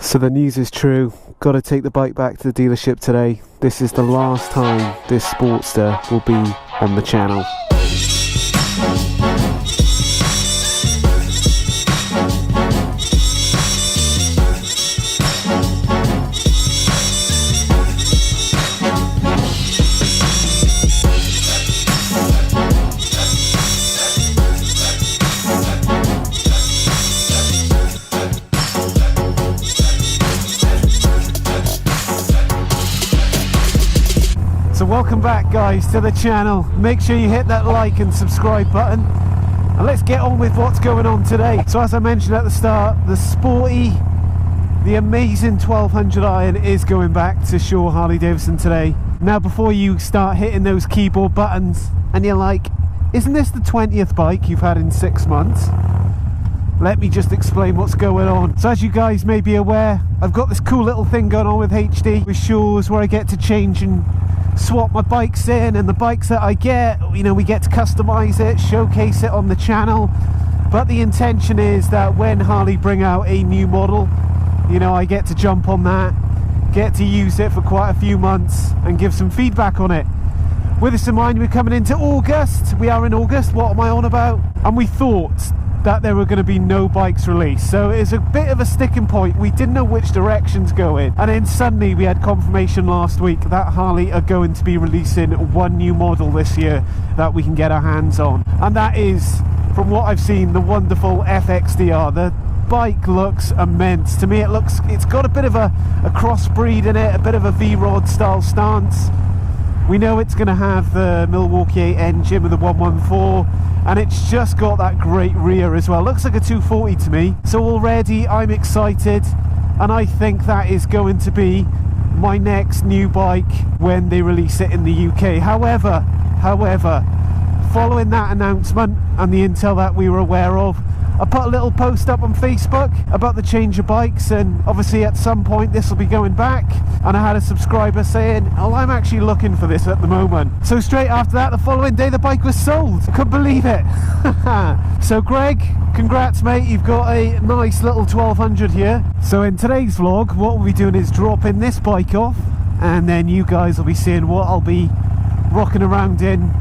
So the news is true. Got to take the bike back to the dealership today. This is the last time this Sportster will be on the channel. So welcome back guys to the channel. Make sure you hit that like and subscribe button, and let's get on with what's going on today. So as I mentioned at the start, the sporty, the amazing 1200 iron is going back to Shaw Harley Davidson today. Now before you start hitting those keyboard buttons and you're like, isn't this the 20th bike you've had in 6 months? Let me just explain what's going on. So as you guys may be aware, I've got this cool little thing going on with HD, with Shaw's, where I get to change and swap my bikes in, and the bikes that I get, you know, we get to customize it, showcase it on the channel. But the intention is that when Harley bring out a new model, you know, I get to jump on that, get to use it for quite a few months and give some feedback on it. With this in mind, we're coming into August. We are in August, what am I on about? And we thought that there were going to be no bikes released, so it's a bit of a sticking point. We didn't know which directions go in, and then suddenly we had confirmation last week that Harley are going to be releasing one new model this year that we can get our hands on, and that is, from what I've seen, the wonderful FXDR. The bike looks immense to me. It's got a bit of a crossbreed in it, a bit of a V-Rod style stance. We know it's going to have the Milwaukee 8 engine with the 114, and it's just got that great rear as well. Looks like a 240 to me. So already I'm excited, and I think that is going to be my next new bike when they release it in the UK. However, following that announcement and the intel that we were aware of, I put a little post up on Facebook about the change of bikes, and obviously at some point this will be going back, and I had a subscriber saying, oh, I'm actually looking for this at the moment. So straight after that, the following day, the bike was sold. I couldn't believe it. So Greg, congrats mate, you've got a nice little 1200 here. So in today's vlog, what we'll be doing is dropping this bike off, and then you guys will be seeing what I'll be rocking around in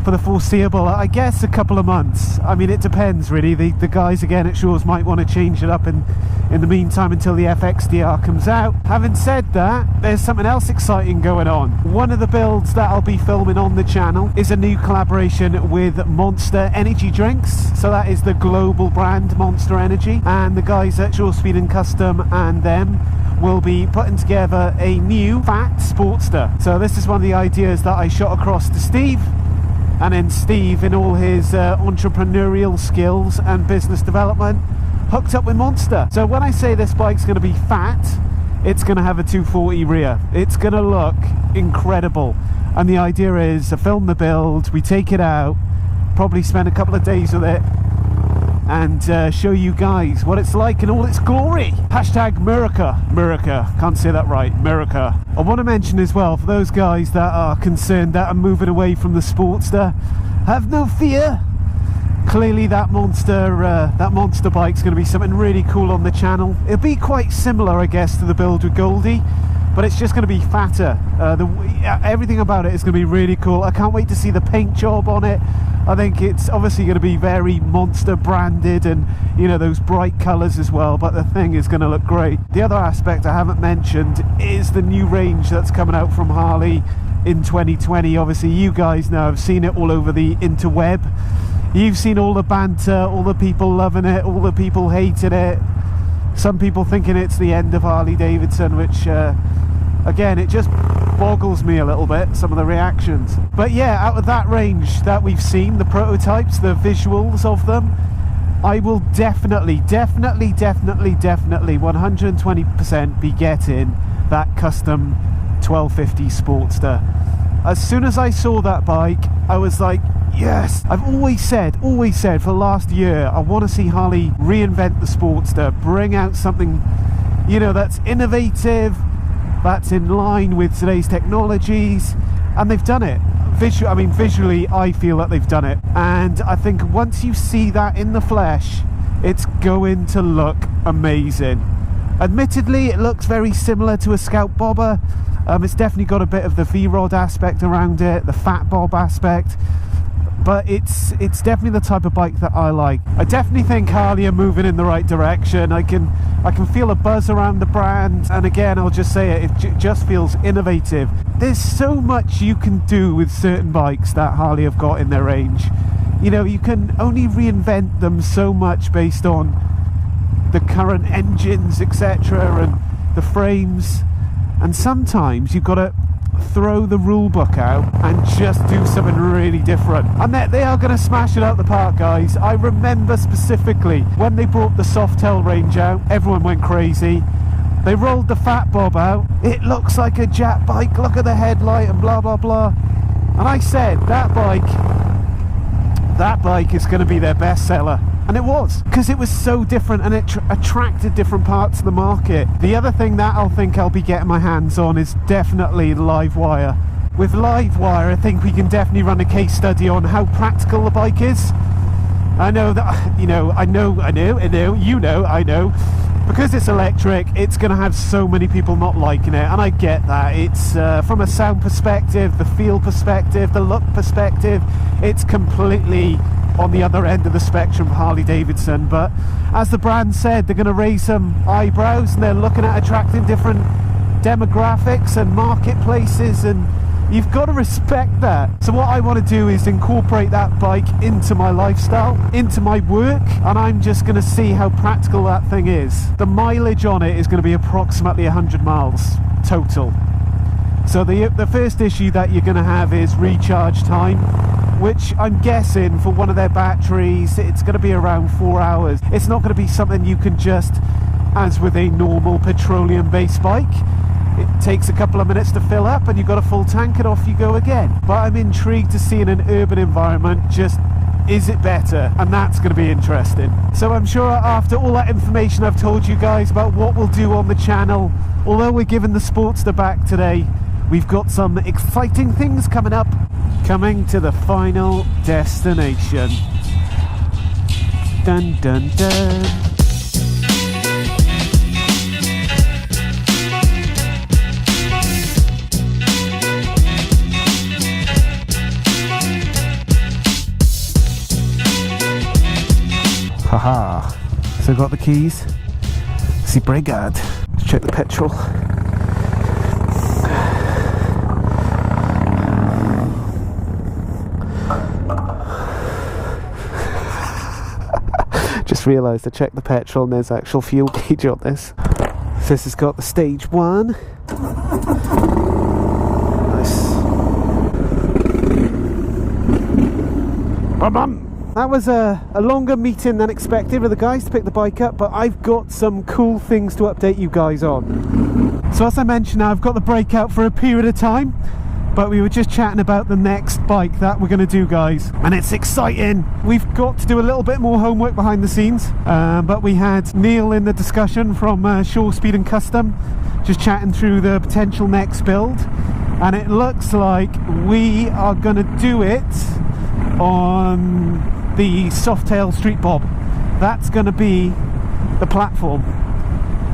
for the foreseeable, I guess, a couple of months. I mean, it depends really. The guys again at Shaw's might want to change it up in the meantime until the FXDR comes out. Having said that, there's something else exciting going on. One of the builds that I'll be filming on the channel is a new collaboration with Monster Energy Drinks. So that is the global brand Monster Energy, and the guys at Shaw Speed and Custom and them will be putting together a new fat Sportster. So this is one of the ideas that I shot across to Steve, and then Steve, in all his entrepreneurial skills and business development, hooked up with Monster. So when I say this bike's going to be fat, it's going to have a 240 rear. It's going to look incredible. And the idea is to film the build, we take it out, probably spend a couple of days with it, and show you guys what it's like in all its glory. Hashtag America. Can't say that right. America. I want to mention as well, for those guys that are concerned that I'm moving away from the Sportster, have no fear. Clearly that monster bike's going to be something really cool on the channel. It'll be quite similar, I guess, to the build with Goldie, but it's just going to be fatter. Everything about it is going to be really cool. I can't wait to see the paint job on it. I think it's obviously going to be very Monster branded, and you know, those bright colours as well, but the thing is going to look great. The other aspect I haven't mentioned is the new range that's coming out from Harley in 2020. Obviously you guys know, I've seen it all over the interweb. You've seen all the banter, all the people loving it, all the people hating it, some people thinking it's the end of Harley Davidson, which again, it just boggles me a little bit, some of the reactions. But yeah, out of that range that we've seen, the prototypes, the visuals of them, I will definitely 120% be getting that custom 1250 Sportster. As soon as I saw that bike, I was like, yes. I've always said for the last year, I want to see Harley reinvent the Sportster, bring out something, you know, that's innovative, that's in line with today's technologies, and they've done it. Visually, I feel that they've done it, and I think once you see that in the flesh, it's going to look amazing. Admittedly, it looks very similar to a Scout Bobber. It's definitely got a bit of the V-Rod aspect around it, the Fat Bob aspect, but it's definitely the type of bike that I like. I definitely think Harley are moving in the right direction. I can feel a buzz around the brand, and again, I'll just say it just feels innovative. There's so much you can do with certain bikes that Harley have got in their range. You know, you can only reinvent them so much based on the current engines, etc., and the frames, and sometimes you've got to throw the rule book out and just do something really different, and they are going to smash it out the park, guys. I remember specifically when they brought the Softail range out, everyone went crazy. They rolled the Fat Bob out, it looks like a Jap bike, look at the headlight and blah blah blah, and I said that bike is going to be their best seller. And it was, because it was so different, and it attracted different parts of the market. The other thing that I'll be getting my hands on is definitely Livewire. With Livewire, I think we can definitely run a case study on how practical the bike is. I know that, I know. Because it's electric, it's going to have so many people not liking it, and I get that. It's from a sound perspective, the feel perspective, the look perspective, it's completely on the other end of the spectrum for Harley Davidson. But as the brand said, they're going to raise some eyebrows, and they're looking at attracting different demographics and marketplaces, and you've got to respect that. So what I want to do is incorporate that bike into my lifestyle, into my work, and I'm just going to see how practical that thing is. The mileage on it is going to be approximately 100 miles total. So the first issue that you're going to have is recharge time, which I'm guessing for one of their batteries it's going to be around 4 hours. It's not going to be something you can just, as with a normal petroleum based bike, it takes a couple of minutes to fill up and you've got a full tank and off you go again. But I'm intrigued to see in an urban environment, just is it better? And that's going to be interesting. So I'm sure after all that information I've told you guys about what we'll do on the channel, although we're giving the Sportster back today, we've got some exciting things coming up, coming to the final destination. Dun dun dun. Haha. So got the keys. See Brigade. Let's check the petrol. Just realised I checked the petrol and there's actual fuel gauge on this. So this has got the stage 1. Nice. Bum bum. That was a longer meeting than expected with the guys to pick the bike up, but I've got some cool things to update you guys on. So as I mentioned, I've got the brake out for a period of time, but we were just chatting about the next bike that we're going to do, guys, and it's exciting. We've got to do a little bit more homework behind the scenes, but we had Neil in the discussion from Shore Speed and Custom, just chatting through the potential next build, and it looks like we are going to do it on the Softail Street Bob. That's going to be the platform,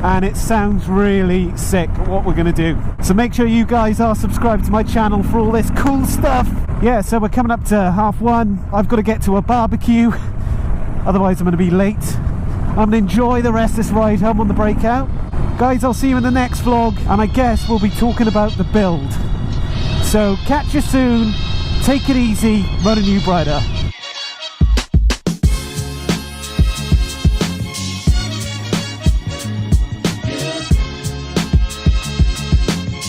and it sounds really sick what we're going to do. So make sure you guys are subscribed to my channel for all this cool stuff. Yeah, so we're coming up to 1:30. I've got to get to a barbecue, otherwise I'm going to be late. I'm going to enjoy the rest of this ride home on the breakout. Guys, I'll see you in the next vlog, and I guess we'll be talking about the build. So catch you soon, take it easy, Motonewbrider.